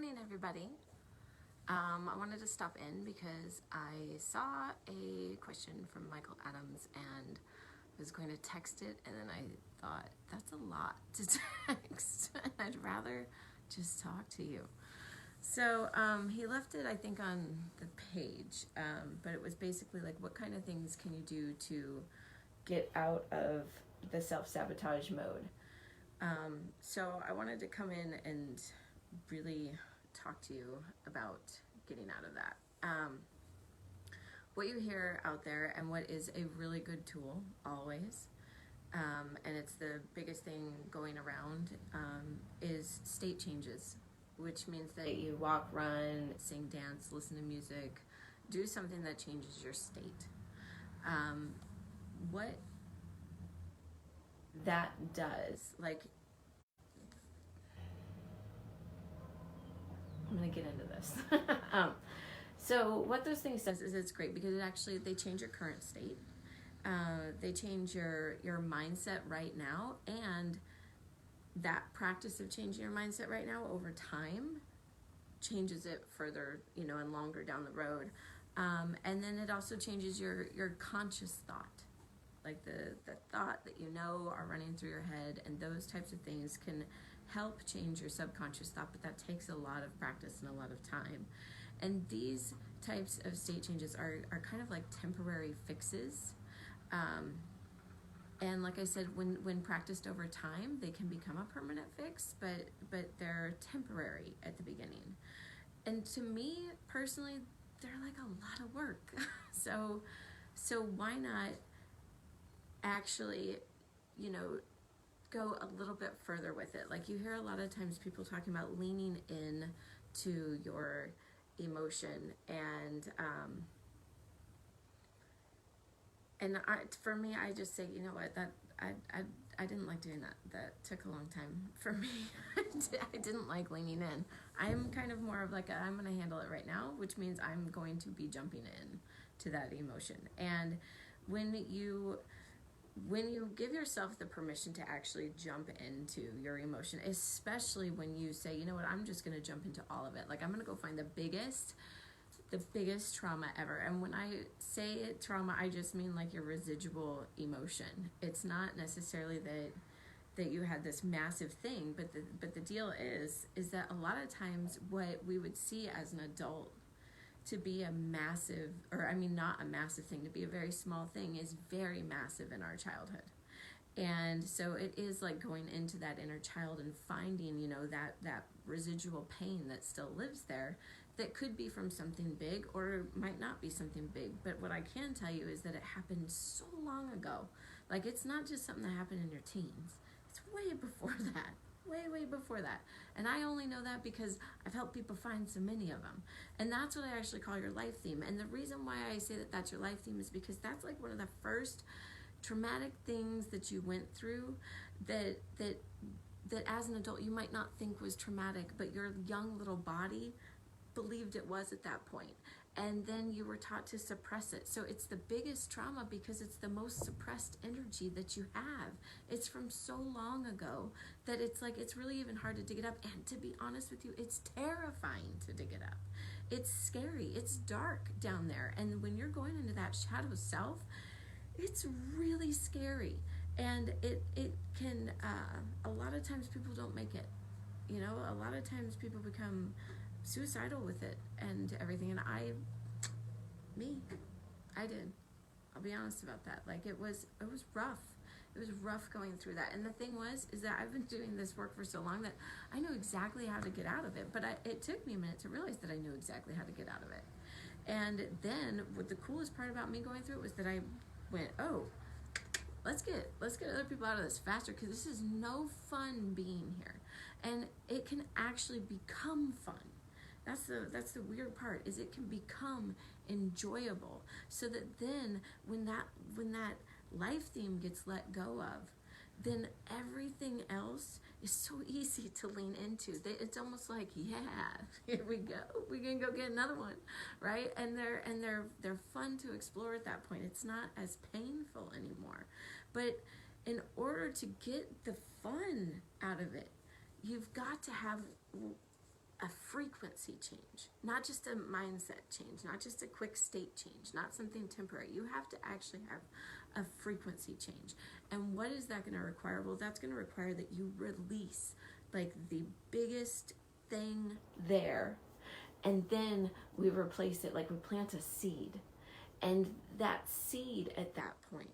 morning, everybody. I wanted to stop in because I saw a question from Michael Adams and was going to text it, and then I thought, that's a lot to text. I'd rather just talk to you. So he left it, I think, on the page, but it was basically like, what kind of things can you do to get out of the self-sabotage mode? So I wanted to come in and really talk to you about getting out of that. What you hear out there and what is a really good tool always, and it's the biggest thing going around, is state changes, which means that you walk, run, sing, dance, listen to music, do something that changes your state. What that does, like, I'm gonna get into this. So what those things does is it's great because they change your current state. They change your mindset right now, and that practice of changing your mindset right now over time changes it further, and longer down the road. And then it also changes your conscious thought, like the thought that are running through your head, and those types of things can help change your subconscious thought, but that takes a lot of practice and a lot of time. And these types of state changes are kind of like temporary fixes. And like I said, when practiced over time, they can become a permanent fix, but they're temporary at the beginning. And to me, personally, they're like a lot of work. So why not actually, go a little bit further with it? Like, you hear a lot of times people talking about leaning in to your emotion, and for me, I just say, that I didn't like doing that. That took a long time for me. I didn't like leaning in. I'm kind of more of like I'm going to handle it right now, which means I'm going to be jumping in to that emotion. And when you give yourself the permission to actually jump into your emotion, especially when you say, I'm just going to jump into all of it. Like, I'm going to go find the biggest trauma ever. And when I say trauma, I just mean like your residual emotion. It's not necessarily that you had this massive thing, but the deal is that a lot of times what we would see as an adult to be a massive, not a massive thing, to be a very small thing, is very massive in our childhood. And so it is like going into that inner child and finding, that residual pain that still lives there, that could be from something big or might not be something big. But what I can tell you is that it happened so long ago. Like, it's not just something that happened in your teens. It's way before that. Way before that. And I only know that because I've helped people find so many of them. And that's what I actually call your life theme. And the reason why I say that that's your life theme is because that's like one of the first traumatic things that you went through that as an adult you might not think was traumatic, but your young little body believed it was at that point. And then you were taught to suppress it. So it's the biggest trauma because it's the most suppressed energy that you have. It's from so long ago that it's like, it's really even hard to dig it up. And to be honest with you, it's terrifying to dig it up. It's scary. It's dark down there. And when you're going into that shadow self, it's really scary. And it can, a lot of times people don't make it. A lot of times people become suicidal with it and everything. And I did. I'll be honest about that. Like, it was rough. It was rough going through that. And the thing is that I've been doing this work for so long that I know exactly how to get out of it. But it took me a minute to realize that I knew exactly how to get out of it. And then what the coolest part about me going through it was that I went, oh, let's get other people out of this faster, because this is no fun being here. And it can actually become fun. That's the weird part, is it can become enjoyable, so that then when that life theme gets let go of, then everything else is so easy to lean into. It's almost like, yeah, here we go, we can go get another one, right? And they're fun to explore at that point. It's not as painful anymore. But in order to get the fun out of it, you've got to have a frequency change, not just a mindset change, not just a quick state change, not something temporary. You have to actually have a frequency change. And what is that going to require? Well, that's going to require that you release like the biggest thing there, and then we replace it, like we plant a seed. And that seed at that point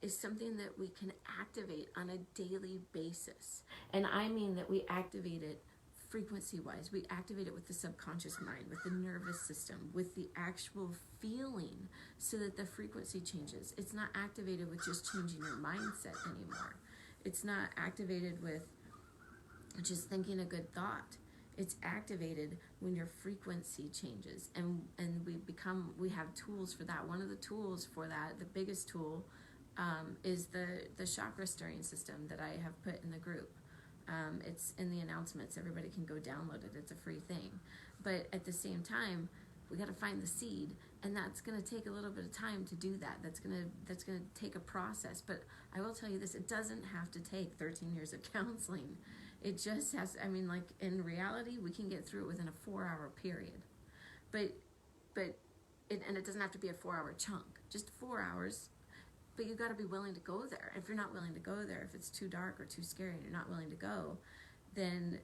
is something that we can activate on a daily basis. And I mean that we activate it frequency-wise. We activate it with the subconscious mind, with the nervous system, with the actual feeling, so that the frequency changes. It's not activated with just changing your mindset anymore. It's not activated with just thinking a good thought. It's activated when your frequency changes, and we have tools for that. One of the tools for that, the biggest tool, is the chakra stirring system that I have put in the group. It's in the announcements. Everybody can go download it. It's a free thing. But at the same time, we got to find the seed, and that's going to take a little bit of time to do that. That's going to take a process. But I will tell you this: it doesn't have to take 13 years of counseling. It just has. I mean, like in reality, we can get through it within a 4-hour period. But it doesn't have to be a 4-hour chunk. Just 4 hours. But you got to be willing to go there. If you're not willing to go there, if it's too dark or too scary and you're not willing to go, then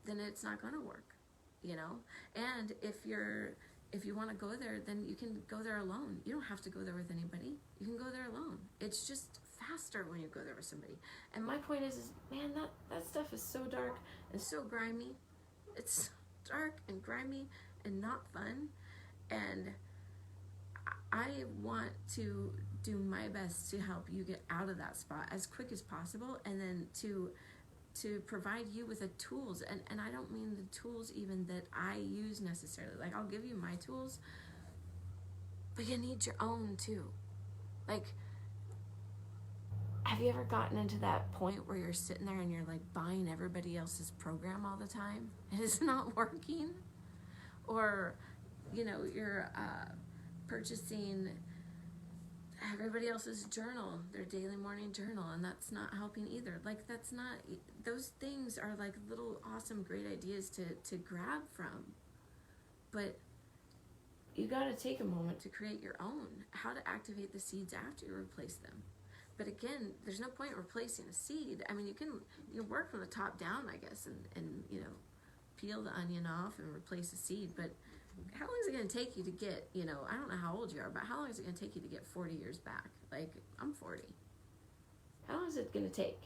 it's not going to work, you know? And if you want to go there, then you can go there alone. You don't have to go there with anybody. You can go there alone. It's just faster when you go there with somebody. And my point is man, that stuff is so dark and so grimy. It's dark and grimy and not fun. And I want to do my best to help you get out of that spot as quick as possible, and then to provide you with the tools. And I don't mean the tools even that I use necessarily. Like, I'll give you my tools, but you need your own too. Like, have you ever gotten into that point where you're sitting there and you're like buying everybody else's program all the time and it's not working? Or, you know, you're purchasing everybody else's journal, their daily morning journal, and that's not helping either. Like, that's not, those things are like little awesome great ideas to grab from, but you got to take a moment to create your own, how to activate the seeds after you replace them. But again, there's no point in replacing a seed. I mean, you can work from the top down, I guess, and you know, peel the onion off and replace a seed. But how long is it going to take you to get, you know, I don't know how old you are, but how long is it going to take you to get 40 years back? Like, I'm 40. How long is it going to take?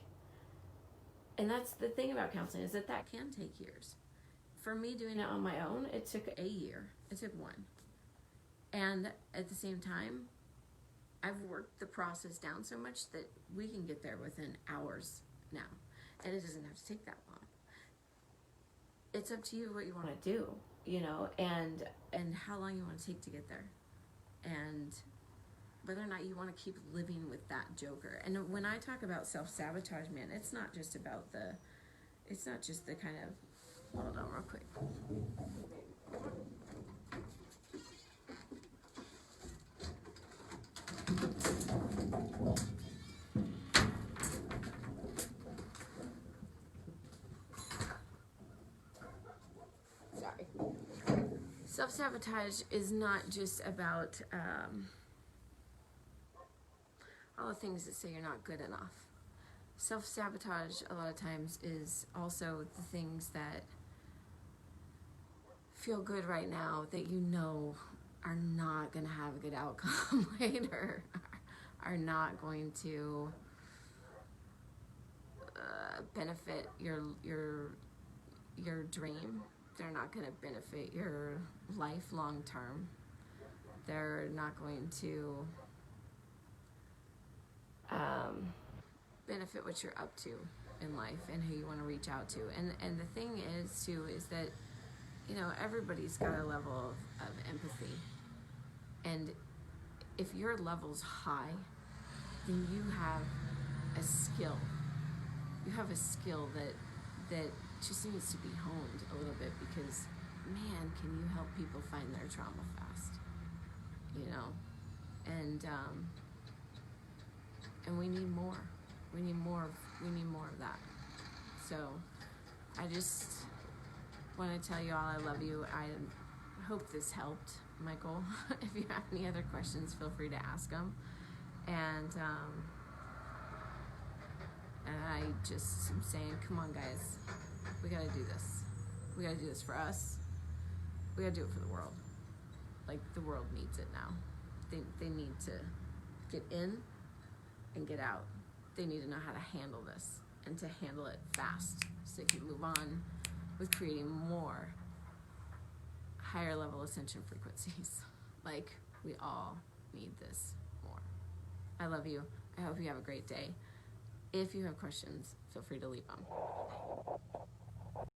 And that's the thing about counseling, is that can take years. For me doing it on my own, it took a year. It took one. And at the same time, I've worked the process down so much that we can get there within hours now. And it doesn't have to take that long. It's up to you what you want to do, you know, and how long you want to take to get there. And whether or not you want to keep living with that joker. And when I talk about self-sabotage, man, it's not just about it's not just the kind of, hold on real quick. Sorry. Self-sabotage is not just about all the things that say you're not good enough. Self-sabotage a lot of times is also the things that feel good right now that you know are not going to have a good outcome later, are not going to benefit your dream. They're not going to benefit your life long term. They're not going to benefit what you're up to in life and who you want to reach out to. And the thing is too, is that, you know, everybody's got a level of empathy. And if your level's high, then you have a skill. You have a skill that just needs to be honed a little bit, because, man, can you help people find their trauma fast, you know? And we need more. We need more of that. So I just want to tell you all I love you. I hope this helped, Michael. If you have any other questions, feel free to ask them. And I just am saying, come on, guys. We got to do this. We got to do this for us. We got to do it for the world. Like, the world needs it now. They need to get in and get out. They need to know how to handle this and to handle it fast so they can move on with creating more higher level ascension frequencies. Like, we all need this more. I love you. I hope you have a great day. If you have questions, feel free to leave them.